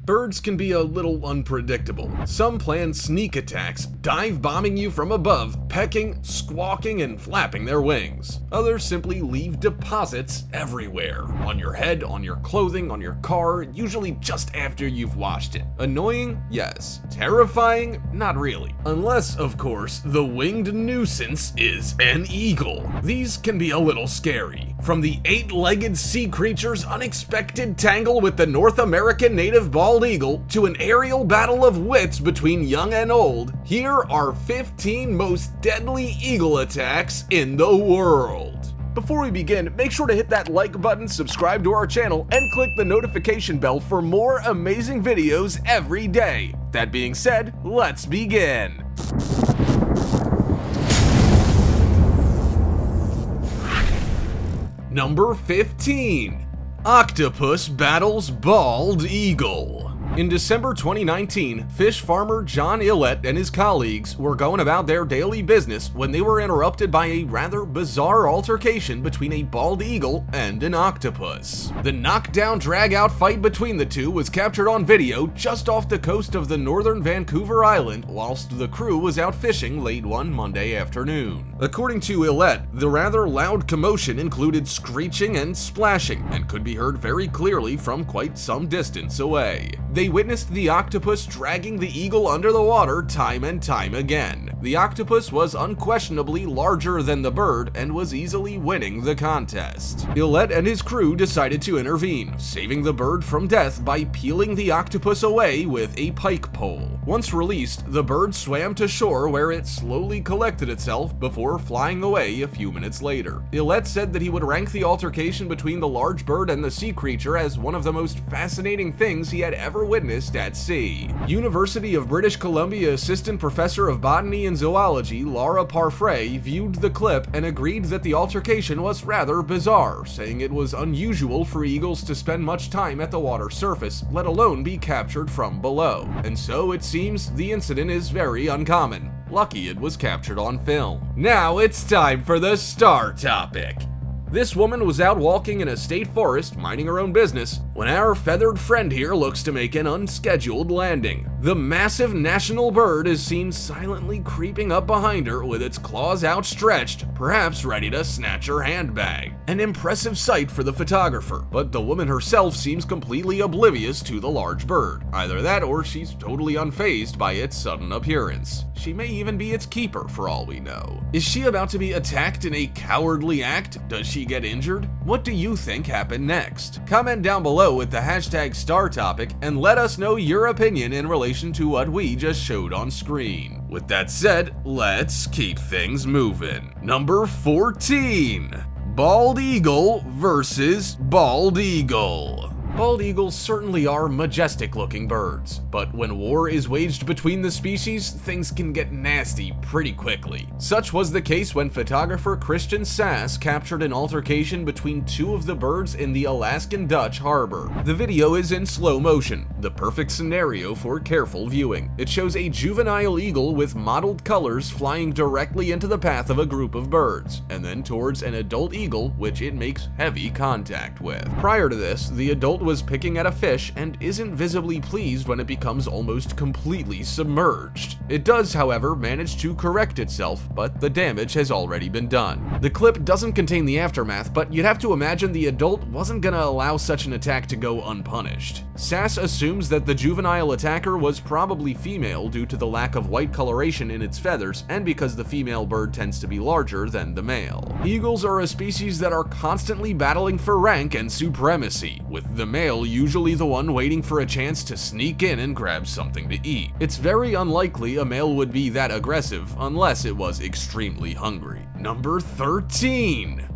Birds can be a little unpredictable. Some plan sneak attacks, dive bombing you from above, pecking, squawking, and flapping their wings. Others simply leave deposits everywhere. On your head, on your clothing, on your car, usually just after you've washed it. Annoying? Yes. Terrifying? Not really. Unless, of course, the winged nuisance is an eagle. These can be a little scary. From the 8-legged sea creature's unexpected tangle with the North American native bald eagle to an aerial battle of wits between young and old, here are 15 most deadly eagle attacks in the world. Before we begin, make sure to hit that like button, subscribe to our channel, and click the notification bell for more amazing videos every day. That being said, let's begin. Number 15. Octopus battles bald eagle. In December 2019, fish farmer John Illett and his colleagues were going about their daily business when they were interrupted by a rather bizarre altercation between a bald eagle and an octopus. The knockdown drag-out fight between the two was captured on video just off the coast of the northern Vancouver Island whilst the crew was out fishing late one Monday afternoon. According to Illett, the rather loud commotion included screeching and splashing and could be heard very clearly from quite some distance away. They witnessed the octopus dragging the eagle under the water time and time again. The octopus was unquestionably larger than the bird and was easily winning the contest. Illett and his crew decided to intervene, saving the bird from death by peeling the octopus away with a pike pole. Once released, the bird swam to shore where it slowly collected itself before flying away a few minutes later. Illett said that he would rank the altercation between the large bird and the sea creature as one of the most fascinating things he had ever witnessed at sea. University of British Columbia Assistant Professor of Botany and Zoology Laura Parfray viewed the clip and agreed that the altercation was rather bizarre, saying it was unusual for eagles to spend much time at the water surface, let alone be captured from below. And so it seems the incident is very uncommon. Lucky it was captured on film. Now it's time for the star topic. This woman was out walking in a state forest, minding her own business, when our feathered friend here looks to make an unscheduled landing. The massive national bird is seen silently creeping up behind her with its claws outstretched, perhaps ready to snatch her handbag. An impressive sight for the photographer, but the woman herself seems completely oblivious to the large bird. Either that or she's totally unfazed by its sudden appearance. She may even be its keeper for all we know. Is she about to be attacked in a cowardly act? Does she get injured? What do you think happened next? Comment down below with the hashtag star topic and let us know your opinion in relation to what we just showed on screen. With that said, let's keep things moving. Number 14. Bald eagle versus bald eagle. Bald eagles certainly are majestic-looking birds, but when war is waged between the species, things can get nasty pretty quickly. Such was the case when photographer Christian Sass captured an altercation between two of the birds in the Alaskan Dutch harbor. The video is in slow motion, the perfect scenario for careful viewing. It shows a juvenile eagle with mottled colors flying directly into the path of a group of birds, and then towards an adult eagle, which it makes heavy contact with. Prior to this, the adult was picking at a fish and isn't visibly pleased when it becomes almost completely submerged. It does, however, manage to correct itself, but the damage has already been done. The clip doesn't contain the aftermath, but you'd have to imagine the adult wasn't gonna allow such an attack to go unpunished. Sass assumes that the juvenile attacker was probably female due to the lack of white coloration in its feathers and because the female bird tends to be larger than the male. Eagles are a species that are constantly battling for rank and supremacy, with the male usually the one waiting for a chance to sneak in and grab something to eat. It's very unlikely a male would be that aggressive unless it was extremely hungry. Number 13.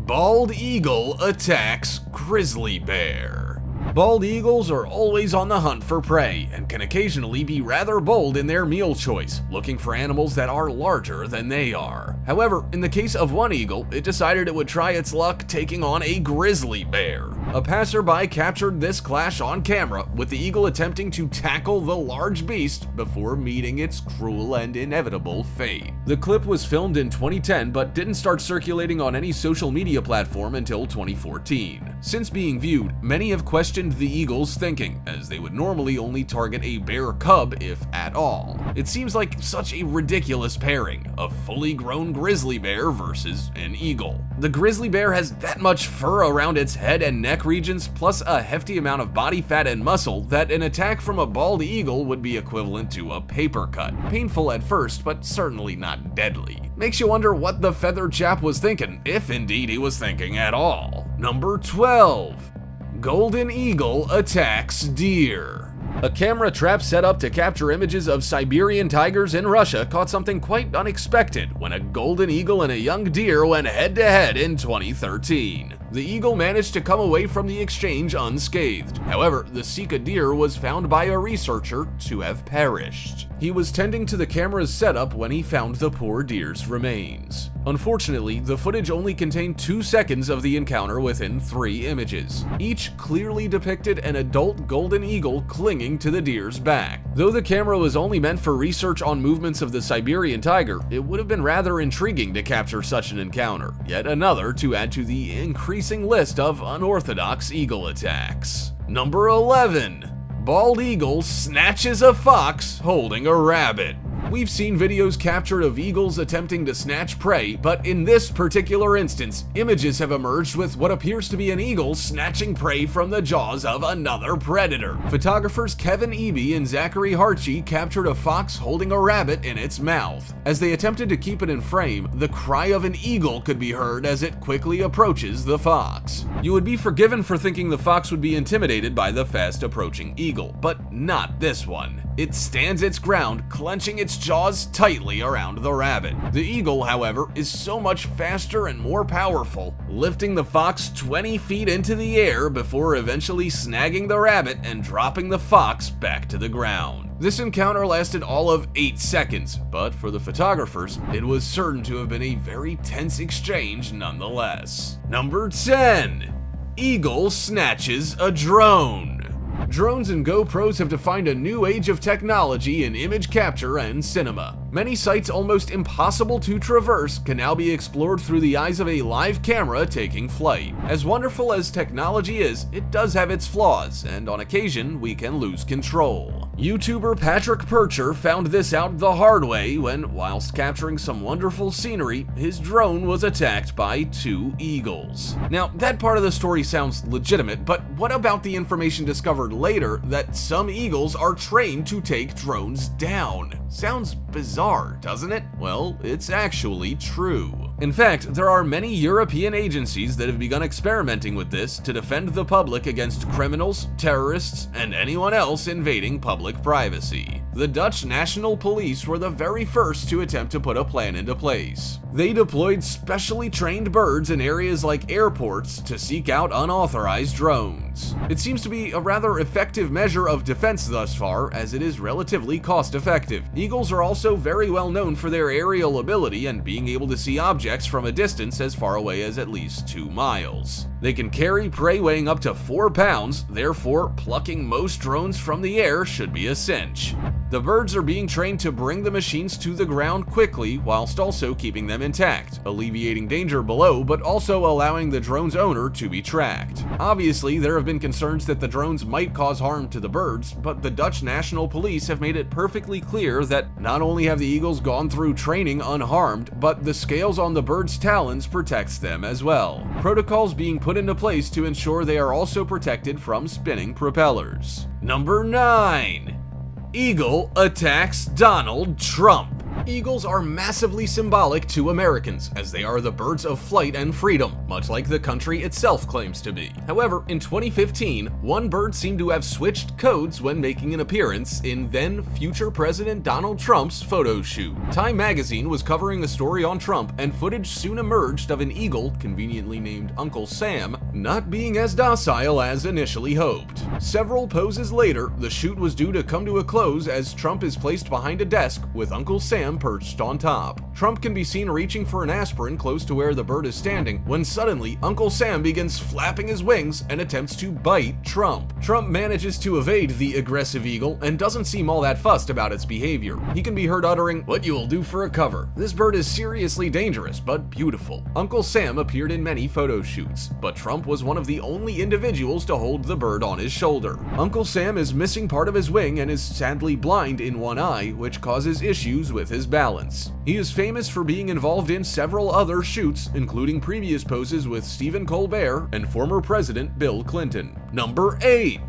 Bald eagle attacks grizzly bear. Bald eagles are always on the hunt for prey and can occasionally be rather bold in their meal choice, looking for animals that are larger than they are. However, in the case of one eagle, it decided it would try its luck taking on a grizzly bear. A passerby captured this clash on camera, with the eagle attempting to tackle the large beast before meeting its cruel and inevitable fate. The clip was filmed in 2010 but didn't start circulating on any social media platform until 2014. Since being viewed, many have questioned the eagle's thinking, as they would normally only target a bear cub if at all. It seems like such a ridiculous pairing, a fully grown grizzly bear versus an eagle. The grizzly bear has that much fur around its head and neck regions, plus a hefty amount of body fat and muscle, that an attack from a bald eagle would be equivalent to a paper cut. Painful at first, but certainly not deadly. Makes you wonder what the feathered chap was thinking, if indeed he was thinking at all. Number 12. Golden eagle attacks deer. A camera trap set up to capture images of Siberian tigers in Russia caught something quite unexpected when a golden eagle and a young deer went head-to-head in 2013. The eagle managed to come away from the exchange unscathed. However, the Sika deer was found by a researcher to have perished. He was tending to the camera's setup when he found the poor deer's remains. Unfortunately, the footage only contained 2 seconds of the encounter within 3 images. Each clearly depicted an adult golden eagle clinging to the deer's back. Though the camera was only meant for research on movements of the Siberian tiger, it would have been rather intriguing to capture such an encounter, yet another to add to the increasing list of unorthodox eagle attacks. Number 11. Bald eagle snatches a fox holding a rabbit. We've seen videos captured of eagles attempting to snatch prey, but in this particular instance, images have emerged with what appears to be an eagle snatching prey from the jaws of another predator. Photographers Kevin Eby and Zachary Harchie captured a fox holding a rabbit in its mouth. As they attempted to keep it in frame, the cry of an eagle could be heard as it quickly approaches the fox. You would be forgiven for thinking the fox would be intimidated by the fast approaching eagle, but not this one. It stands its ground, clenching its jaws tightly around the rabbit. The eagle, however, is so much faster and more powerful, lifting the fox 20 feet into the air before eventually snagging the rabbit and dropping the fox back to the ground. This encounter lasted all of 8 seconds, but for the photographers, it was certain to have been a very tense exchange nonetheless. Number 10. Eagle snatches a drone. Drones and GoPros have defined a new age of technology in image capture and cinema. Many sites almost impossible to traverse can now be explored through the eyes of a live camera taking flight. As wonderful as technology is, it does have its flaws, and on occasion we can lose control. YouTuber Patrick Percher found this out the hard way when, whilst capturing some wonderful scenery, his drone was attacked by 2 eagles. Now, that part of the story sounds legitimate, but what about the information discovered later that some eagles are trained to take drones down? Sounds bizarre, doesn't it? Well, it's actually true. In fact, there are many European agencies that have begun experimenting with this to defend the public against criminals, terrorists, and anyone else invading public privacy. The Dutch National Police were the very first to attempt to put a plan into place. They deployed specially trained birds in areas like airports to seek out unauthorized drones. It seems to be a rather effective measure of defense thus far, as it is relatively cost-effective. Eagles are also very well known for their aerial ability and being able to see objects from a distance as far away as at least 2 miles. They can carry prey weighing up to 4 pounds, therefore plucking most drones from the air should be a cinch. The birds are being trained to bring the machines to the ground quickly whilst also keeping them intact, alleviating danger below but also allowing the drone's owner to be tracked. Obviously, there have been concerns that the drones might cause harm to the birds, but the Dutch National Police have made it perfectly clear that not only have the eagles gone through training unharmed, but the scales on the bird's talons protects them as well. Protocols being put into place to ensure they are also protected from spinning propellers. Number 9. Eagle attacks Donald Trump. Eagles are massively symbolic to Americans, as they are the birds of flight and freedom, much like the country itself claims to be. However, in 2015, one bird seemed to have switched codes when making an appearance in then-future President Donald Trump's photo shoot. Time magazine was covering a story on Trump, and footage soon emerged of an eagle, conveniently named Uncle Sam, not being as docile as initially hoped. Several poses later, the shoot was due to come to a close as Trump is placed behind a desk with Uncle Sam one perched on top. Trump can be seen reaching for an aspirin close to where the bird is standing when suddenly Uncle Sam begins flapping his wings and attempts to bite Trump. Trump manages to evade the aggressive eagle and doesn't seem all that fussed about its behavior. He can be heard uttering, "What you will do for a cover. This bird is seriously dangerous, but beautiful." Uncle Sam appeared in many photo shoots, but Trump was one of the only individuals to hold the bird on his shoulder. Uncle Sam is missing part of his wing and is sadly blind in one eye, which causes issues with his balance. He is famous for being involved in several other shoots, including previous poses with Stephen Colbert and former President Bill Clinton. Number 8.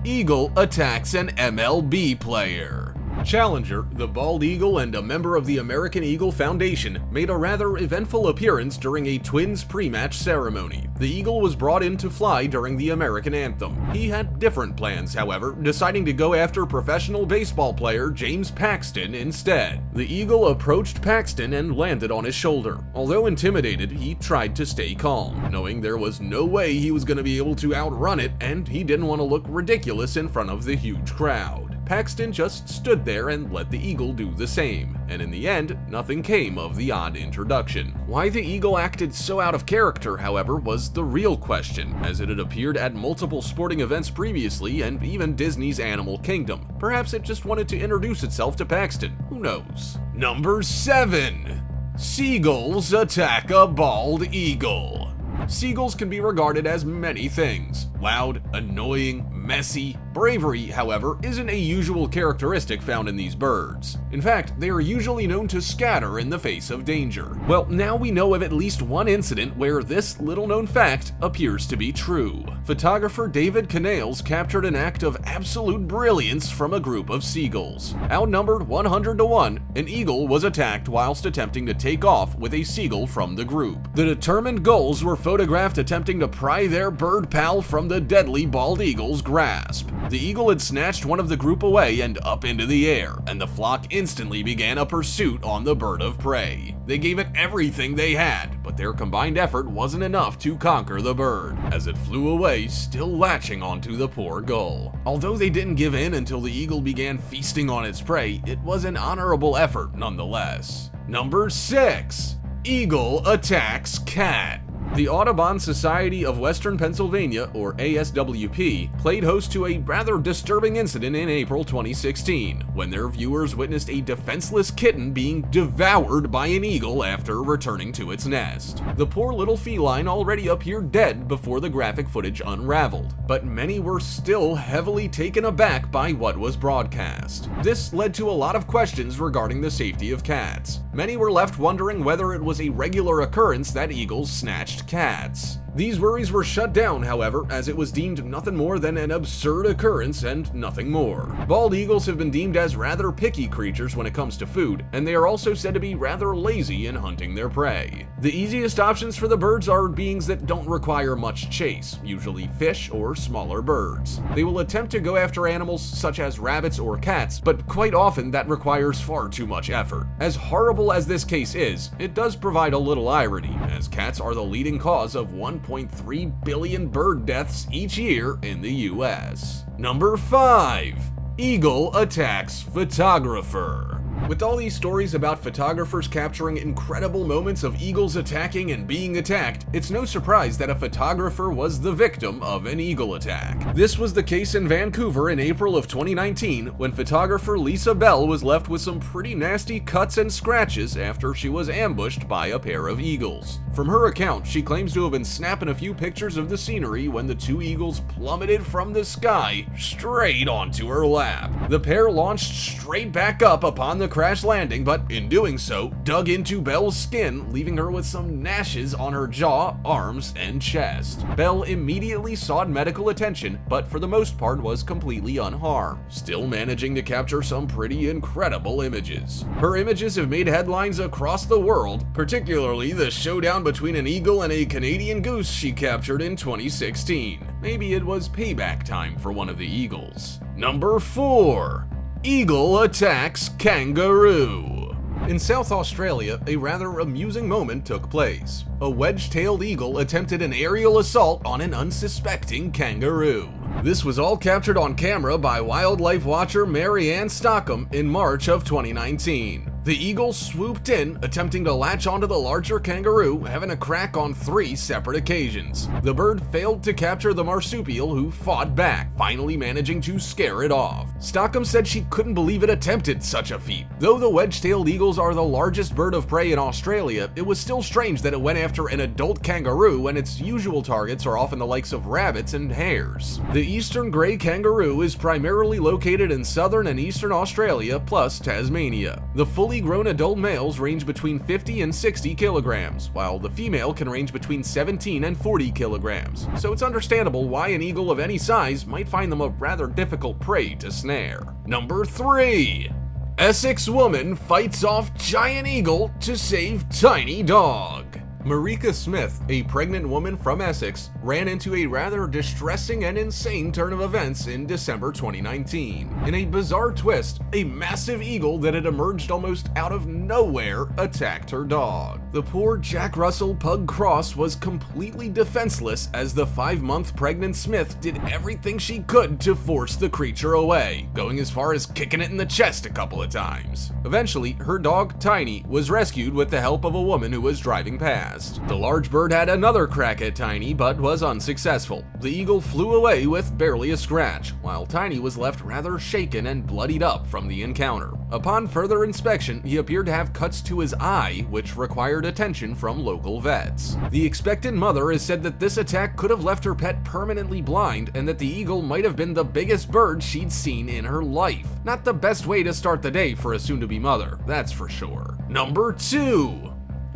Eagle attacks an MLB player. Challenger, the bald eagle and a member of the American Eagle Foundation, made a rather eventful appearance during a Twins pre-match ceremony. The eagle was brought in to fly during the American anthem. He had different plans, however, deciding to go after professional baseball player James Paxton instead. The eagle approached Paxton and landed on his shoulder. Although intimidated, he tried to stay calm, knowing there was no way he was going to be able to outrun it, and he didn't want to look ridiculous in front of the huge crowd. Paxton just stood there and let the eagle do the same, and in the end, nothing came of the odd introduction. Why the eagle acted so out of character, however, was the real question, as it had appeared at multiple sporting events previously and even Disney's Animal Kingdom. Perhaps it just wanted to introduce itself to Paxton, who knows? Number 7. Seagulls attack a bald eagle. Seagulls can be regarded as many things: loud, annoying, messy. Bravery, however, isn't a usual characteristic found in these birds. In fact, they are usually known to scatter in the face of danger. Well, now we know of at least one incident where this little-known fact appears to be true. Photographer David Canales captured an act of absolute brilliance from a group of seagulls. Outnumbered 100 to 1, an eagle was attacked whilst attempting to take off with a seagull from the group. The determined gulls were photographed attempting to pry their bird pal from the deadly bald eagle's grasp. The eagle had snatched one of the group away and up into the air, and the flock instantly began a pursuit on the bird of prey. They gave it everything they had, but their combined effort wasn't enough to conquer the bird, as it flew away, still latching onto the poor gull. Although they didn't give in until the eagle began feasting on its prey, it was an honorable effort nonetheless. Number 6. Eagle attacks cat. The Audubon Society of Western Pennsylvania, or ASWP, played host to a rather disturbing incident in April 2016, when their viewers witnessed a defenseless kitten being devoured by an eagle after returning to its nest. The poor little feline already appeared dead before the graphic footage unraveled, but many were still heavily taken aback by what was broadcast. This led to a lot of questions regarding the safety of cats. Many were left wondering whether it was a regular occurrence that eagles snatched cats. These worries were shut down, however, as it was deemed nothing more than an absurd occurrence and nothing more. Bald eagles have been deemed as rather picky creatures when it comes to food, and they are also said to be rather lazy in hunting their prey. The easiest options for the birds are beings that don't require much chase, usually fish or smaller birds. They will attempt to go after animals such as rabbits or cats, but quite often that requires far too much effort. As horrible as this case is, it does provide a little irony, as cats are the leading cause of 1.3 billion bird deaths each year in the US. Number 5. Eagle attacks photographer. With all these stories about photographers capturing incredible moments of eagles attacking and being attacked, it's no surprise that a photographer was the victim of an eagle attack. This was the case in Vancouver in April of 2019, when photographer Lisa Bell was left with some pretty nasty cuts and scratches after she was ambushed by a pair of eagles. From her account, she claims to have been snapping a few pictures of the scenery when the two eagles plummeted from the sky straight onto her lap. The pair launched straight back up upon the crash landing, but in doing so, dug into Bell's skin, leaving her with some gnashes on her jaw, arms, and chest. Bell immediately sought medical attention, but for the most part was completely unharmed, still managing to capture some pretty incredible images. Her images have made headlines across the world, particularly the showdown between an eagle and a Canadian goose she captured in 2016. Maybe it was payback time for one of the eagles. Number 4. Eagle attacks kangaroo. In South Australia, a rather amusing moment took place. A wedge-tailed eagle attempted an aerial assault on an unsuspecting kangaroo. This was all captured on camera by wildlife watcher Marianne Stockham in March of 2019. The eagle swooped in, attempting to latch onto the larger kangaroo, having a crack on 3 separate occasions. The bird failed to capture the marsupial, who fought back, finally managing to scare it off. Stockham said she couldn't believe it attempted such a feat. Though the wedge-tailed eagles are the largest bird of prey in Australia, it was still strange that it went after an adult kangaroo when its usual targets are often the likes of rabbits and hares. The eastern grey kangaroo is primarily located in southern and eastern Australia plus Tasmania. The fully grown adult males range between 50 and 60 kilograms, while the female can range between 17 and 40 kilograms, so it's understandable why an eagle of any size might find them a rather difficult prey to snare. Number 3. Essex woman fights off giant eagle to save tiny dog. Marika Smith, a pregnant woman from Essex, ran into a rather distressing and insane turn of events in December 2019. In a bizarre twist, a massive eagle that had emerged almost out of nowhere attacked her dog. The poor Jack Russell Pug Cross was completely defenseless as the 5-month pregnant Smith did everything she could to force the creature away, going as far as kicking it in the chest a couple of times. Eventually, her dog, Tiny, was rescued with the help of a woman who was driving past. The large bird had another crack at Tiny, but was unsuccessful. The eagle flew away with barely a scratch, while Tiny was left rather shaken and bloodied up from the encounter. Upon further inspection, he appeared to have cuts to his eye, which required attention from local vets. The expectant mother has said that this attack could have left her pet permanently blind, and that the eagle might have been the biggest bird she'd seen in her life. Not the best way to start the day for a soon-to-be mother, that's for sure. Number 2.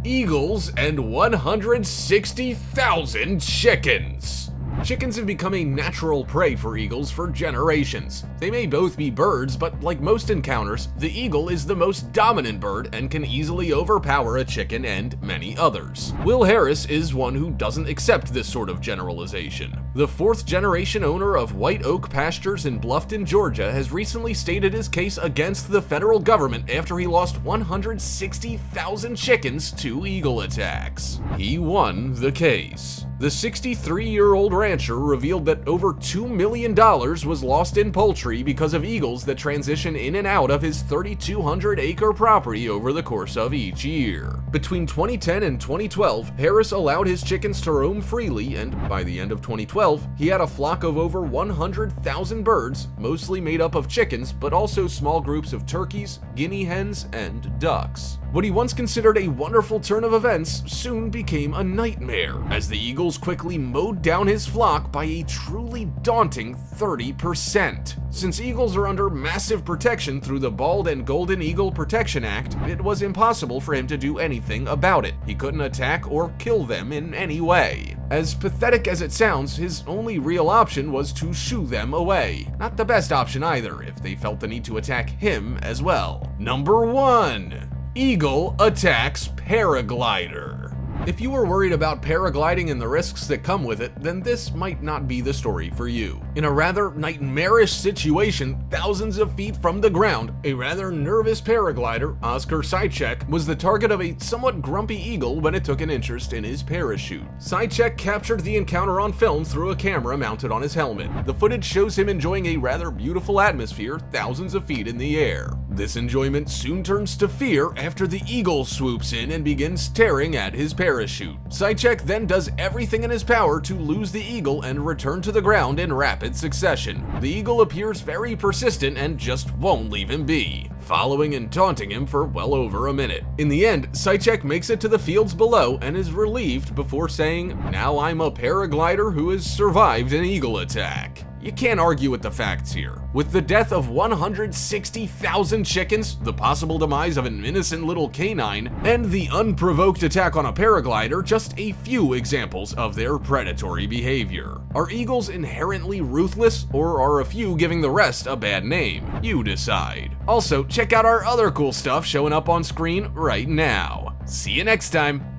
Eagles and 160,000 chickens. Chickens have become a natural prey for eagles for generations. They may both be birds, but like most encounters, the eagle is the most dominant bird and can easily overpower a chicken and many others. Will Harris is one who doesn't accept this sort of generalization. The 4th-generation owner of White Oak Pastures in Bluffton, Georgia, has recently stated his case against the federal government after he lost 160,000 chickens to eagle attacks. He won the case. The 63-year-old rancher revealed that over $2 million was lost in poultry because of eagles that transition in and out of his 3,200-acre property over the course of each year. Between 2010 and 2012, Harris allowed his chickens to roam freely, and by the end of 2012, he had a flock of over 100,000 birds, mostly made up of chickens, but also small groups of turkeys, guinea hens, and ducks. What he once considered a wonderful turn of events soon became a nightmare, as the eagles quickly mowed down his flock by a truly daunting 30%. Since eagles are under massive protection through the Bald and Golden Eagle Protection Act, it was impossible for him to do anything about it. He couldn't attack or kill them in any way. As pathetic as it sounds, his only real option was to shoo them away. Not the best option either, if they felt the need to attack him as well. Number 1. Eagle attacks paraglider. If you were worried about paragliding and the risks that come with it, then this might not be the story for you. In a rather nightmarish situation, thousands of feet from the ground, a rather nervous paraglider, Oscar Sychek, was the target of a somewhat grumpy eagle when it took an interest in his parachute. Sychek captured the encounter on film through a camera mounted on his helmet. The footage shows him enjoying a rather beautiful atmosphere thousands of feet in the air. This enjoyment soon turns to fear after the eagle swoops in and begins tearing at his parachute. Sychek then does everything in his power to lose the eagle and return to the ground in rapid succession. The eagle appears very persistent and just won't leave him be, following and taunting him for well over a minute. In the end, Sychek makes it to the fields below and is relieved before saying, "Now I'm a paraglider who has survived an eagle attack." You can't argue with the facts here. With the death of 160,000 chickens, the possible demise of an innocent little canine, and the unprovoked attack on a paraglider just a few examples of their predatory behavior. Are eagles inherently ruthless, or are a few giving the rest a bad name? You decide. Also, check out our other cool stuff showing up on screen right now. See you next time!